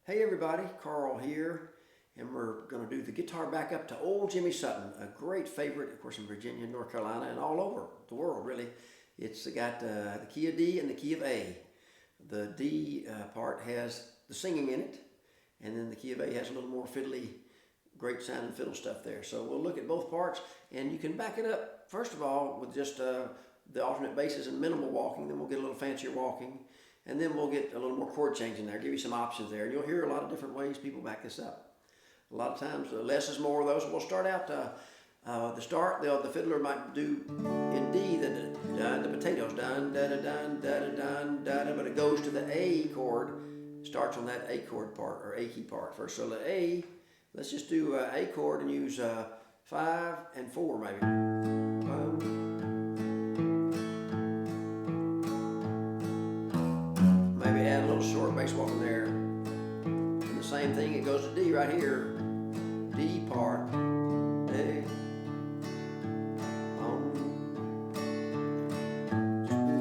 Hey everybody, Carl here, and we're going to do the guitar back up to old Jimmy Sutton, a great favorite, of course, in Virginia, North Carolina, and all over the world, really. It's got the key of D and the key of A. The D part has the singing in it, and then the key of A has a little more fiddly, great sounding fiddle stuff there. So we'll look at both parts, and you can back it up, first of all, with just the alternate basses and minimal walking, then we'll get a little fancier walking. And then we'll get a little more chord change in there, give you some options there. And you'll hear a lot of different ways people back this up. A lot of times, less is more of those. We'll start out, the fiddler might do in D, the potatoes, dun, da, da, dun, da, da, dun, da, da, but it goes to the A chord, starts on that A chord part, or A key part first. So the A, let's just do A chord and use 5 and 4 maybe. Maybe add a little short bass walk in there. And the same thing, it goes to D right here. D part. A.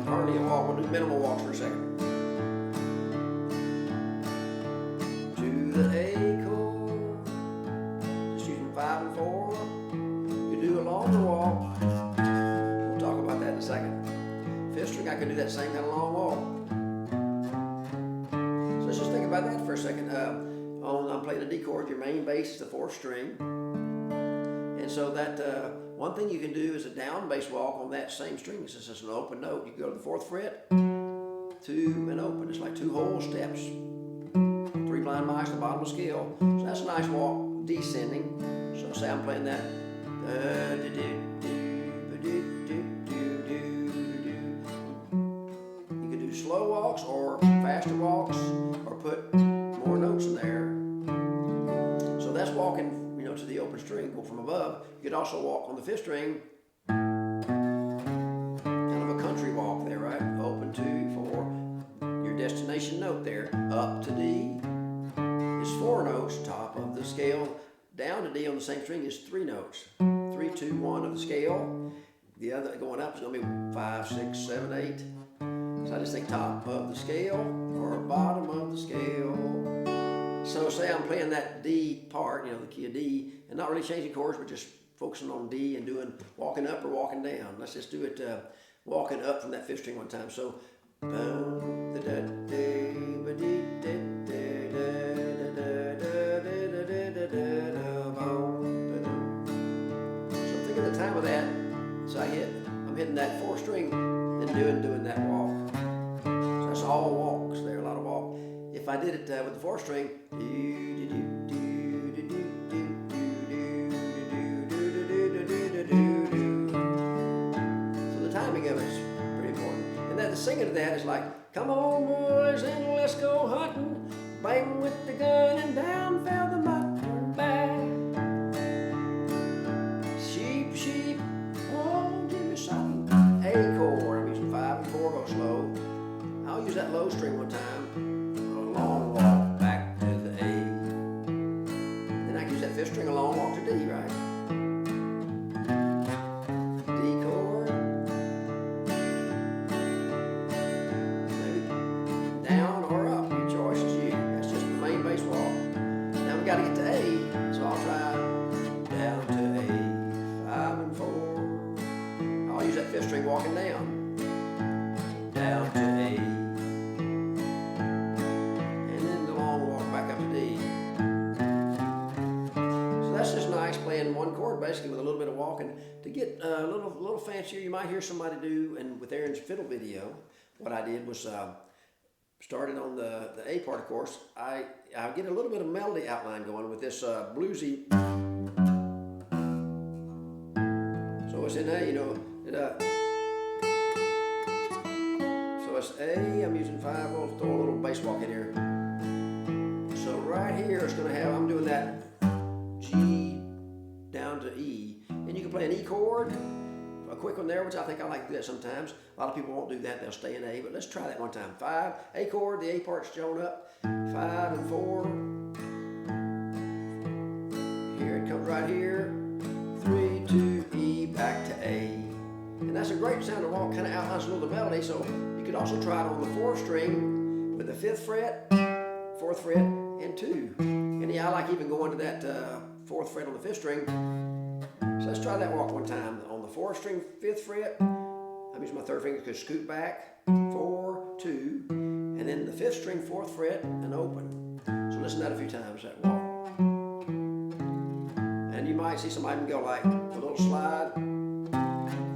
Hardly a walk. We'll do minimal walks for a second. To the A chord. Just using 5 and 4. You do a longer walk. We'll talk about that in a second. Fifth string, I could do that same kind of long walk. Let's just think about that for a second. I'm playing a D chord. Your main bass is the 4th string. And so that one thing you can do is a down bass walk on that same string. This is just an open note. You can go to the 4th fret, 2 and open. It's like 2 whole steps. 3 blind mice, the bottom of the scale. So that's a nice walk, descending. So say I'm playing that. You can do slow walks or faster walks, or put more notes in there. So that's walking, to the open string, go from above. You could also walk on the 5th string, kind of a country walk there, right? Open 2, 4, your destination note there. Up to D is 4 notes, top of the scale. Down to D on the same string is 3 notes. 3, 2, 1 of the scale. The other going up is going to be 5, 6, 7, 8. So I just think top of the scale or bottom of the scale. So say I'm playing that D part, the key of D, and not really changing chords, but just focusing on D and doing walking up or walking down. Let's just do it walking up from that 5th string one time. So think of the time of that. So I'm hitting that 4th string and doing that walk. So that's all walks there, a lot of walk. If I did it with the 4th string, so the timing of it is pretty important. And then the singing of that is like, come on boys and let's go hunting, bang with the gun and down fell the mutton back. Sheep, sheep, oh Jimmy Sutton. A chord, I'm using 5 and 4, go slow. I'll use that low string one time, a long walk back to the A. Then I can use that 5th string, a long walk to D, right? D chord. Maybe down or up, your choice is you. That's just the main bass walk. Now we got to get to A, so I'll try down to A, 5 and 4. I'll use that 5th string walking down. Down to A. Playing one chord basically with a little bit of walking. To get a little fancier, you might hear somebody do, and with Aaron's fiddle video, what I did was started on the A part, of course. I get a little bit of melody outline going with this bluesy. So it's in A, so it's A, I'm using 5, we'll throw a little bass walk in here. So right here it's going to have, I'm doing that G down to E, and you can play an E chord, a quick one there, which I think I like to do that sometimes. A lot of people won't do that, they'll stay in A, but let's try that one time. 5, A chord, the A part's showing up, 5 and 4, here it comes right here, 3, 2, E, back to A, and that's a great sound to walk, kind of outlines a little of the melody. So you could also try it on the 4th string with the 5th fret, 4th fret, and 2. And yeah, I like even going to that 4th fret on the 5th string. So let's try that walk one time. On the 4th string, 5th fret, I'm using my 3rd finger to scoot back, 4, 2, and then the 5th string, 4th fret, and open. So listen to that a few times, that walk. And you might see somebody go like a little slide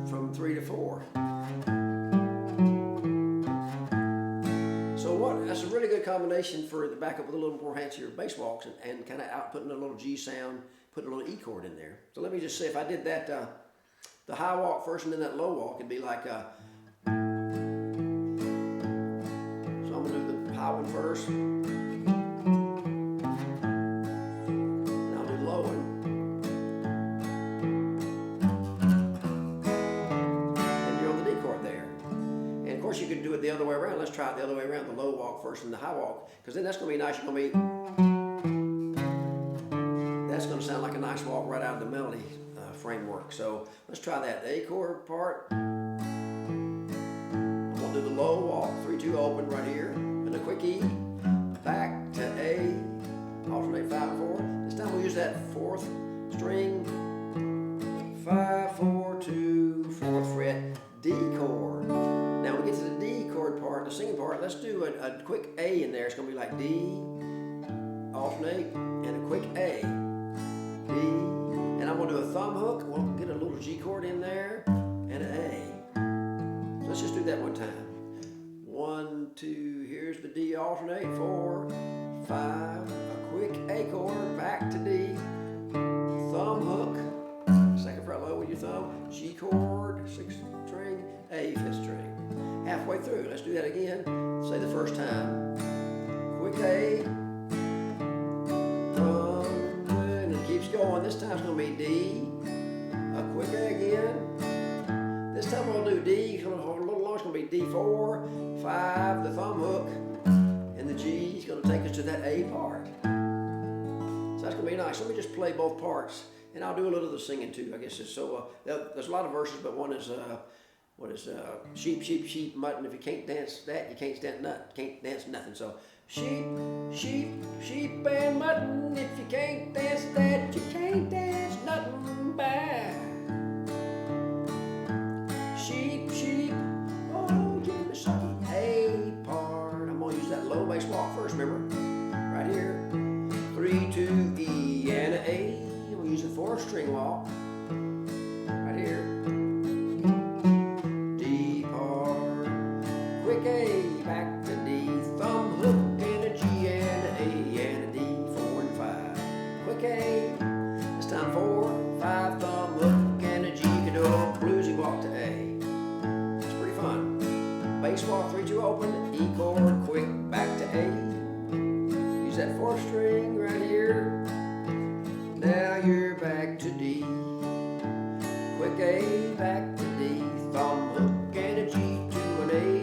from 3 to 4. That's a really good combination for the backup with a little more fancier bass walks and kind of outputting a little G sound, putting a little E chord in there. So let me just say, if I did that, the high walk first and then that low walk, it'd be like so I'm gonna do the high one first, and I'll do the low one, and you're on the D chord there. And of course you could do it the other way around. Let's try it the other way around, the low walk first and the high walk, because then that's going to be nice. You're going to be, that's going to sound like a nice walk right out of the melody framework. So let's try that. The A chord part, I'm going to do the low walk, 3-2 open right here, and a quick E, back to A, alternate 5 and 4. This time we'll use that 4th string, 5, 4, 2, 4th fret, D chord. Now when we get to the D chord part, the singing part, let's do a quick A in there. It's going to be like D, alternate, and a quick A, D, and I'm going to do a thumb hook. We'll get a little G chord in there, and an A. So let's just do that one time. 1, 2, here's the D alternate, 4, 5, a quick A chord, back to D, thumb hook, 2nd fret low with your thumb, G chord, 6th string, A 5th string. Halfway through, let's do that again. Say the first time. Quick A, and it keeps going. This time it's going to be D, a quick A again. This time we'll do D, it's going to hold a little longer. It's going to be D4, 5, the thumb hook, and the G is going to take us to that A part. So that's going to be nice. Let me just play both parts, and I'll do a little of the singing too. I guess it's so. There's a lot of verses, but one is what is sheep, sheep, sheep, mutton. If you can't dance that, you can't dance nothing. So sheep, sheep, sheep and mutton. If you can't dance that, you can't dance nothing bad. Sheep, sheep, oh, give me some A part. I'm gonna use that low bass walk first. Remember, right here, 3, 2, E and an A. We'll use the 4th string walk. Right here. A, back to D, thumb hook, and a G, and an A, and a D, 4 and 5. Quick A, this time 4, 5, thumb hook, and a G, you can do a bluesy walk to A. It's pretty fun. Bass walk, 3-2 open, E chord, quick, back to A. Use that 4th string right here. Now you're back to D. Quick A, back to D, thumb hook, and a G, to an A,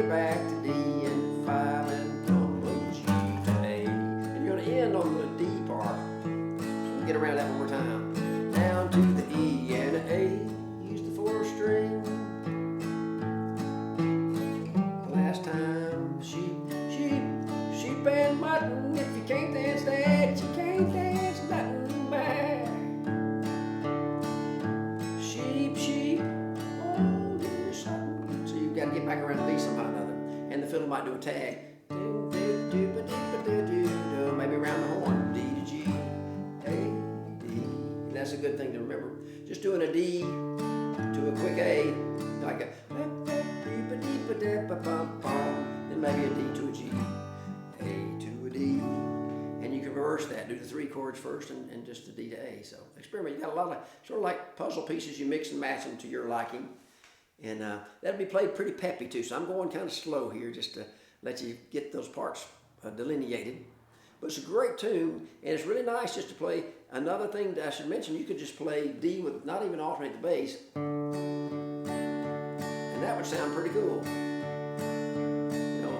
back to D and 5 and thumb hook, G to A. And you're going to end on the D part. So get around that one more time. Down to the E and an A. Use the 4th string. Last time. Sheep, sheep, sheep and mutton. If you can't dance that, you can't dance nothing bad. Sheep, sheep, oh, give me something. So you've got to get back around to D somehow or another. And the fiddle might do a tag. Maybe around the horn. D to G, A, D. And that's a good thing to remember. Just doing a D to a quick A, like a then maybe a D to a G, A to a D. And you can reverse that. Do the 3 chords first and just the D to A. So experiment. You got a lot of sort of like puzzle pieces. You mix and match them to your liking. And that'll be played pretty peppy too, so I'm going kind of slow here just to let you get those parts delineated. But it's a great tune, and it's really nice just to play. Another thing that I should mention, you could just play D with not even alternate the bass, and that would sound pretty cool. You know,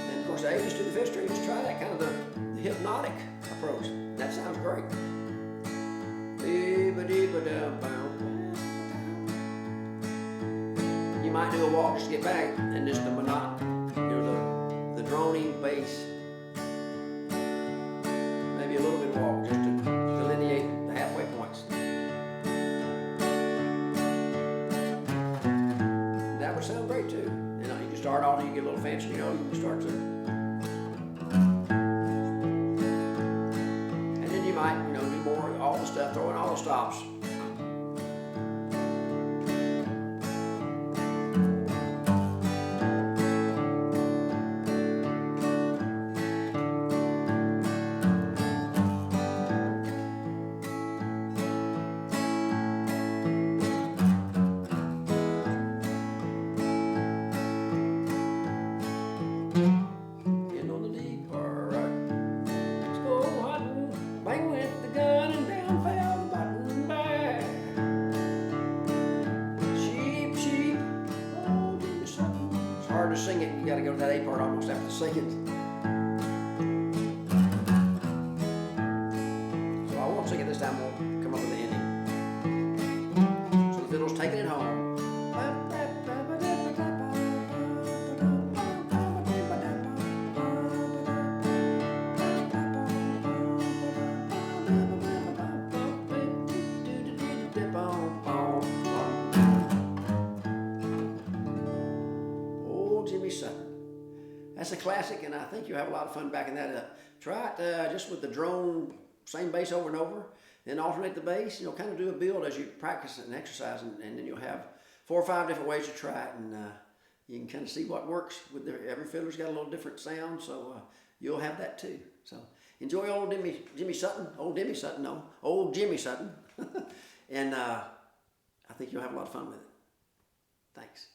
and of course, A, just do the 5th string. Try that kind of the hypnotic approach. That sounds great. might do a walk just to get back, and just the the droning bass. Maybe a little bit of walk just to delineate the halfway points. That would sound great too. You know, you can start off, you get a little fancy, you know, you can start to. And then you might, you know, do more, all the stuff, throw in all the stops. Hard to sing it, you got to go to that A part almost after singing. So I won't sing it this time, we'll come up with the ending. So the fiddle's taking it home. Jimmy Sutton. That's a classic, and I think you'll have a lot of fun backing that up. Try it just with the drone, same bass over and over, then alternate the bass, you know, kind of do a build as you practice it and exercise, and then you'll have 4 or 5 different ways to try it, and you can kind of see what works. Every fiddler's got a little different sound, so you'll have that too. So enjoy old Jimmy Sutton, old Jimmy Sutton, and I think you'll have a lot of fun with it. Thanks.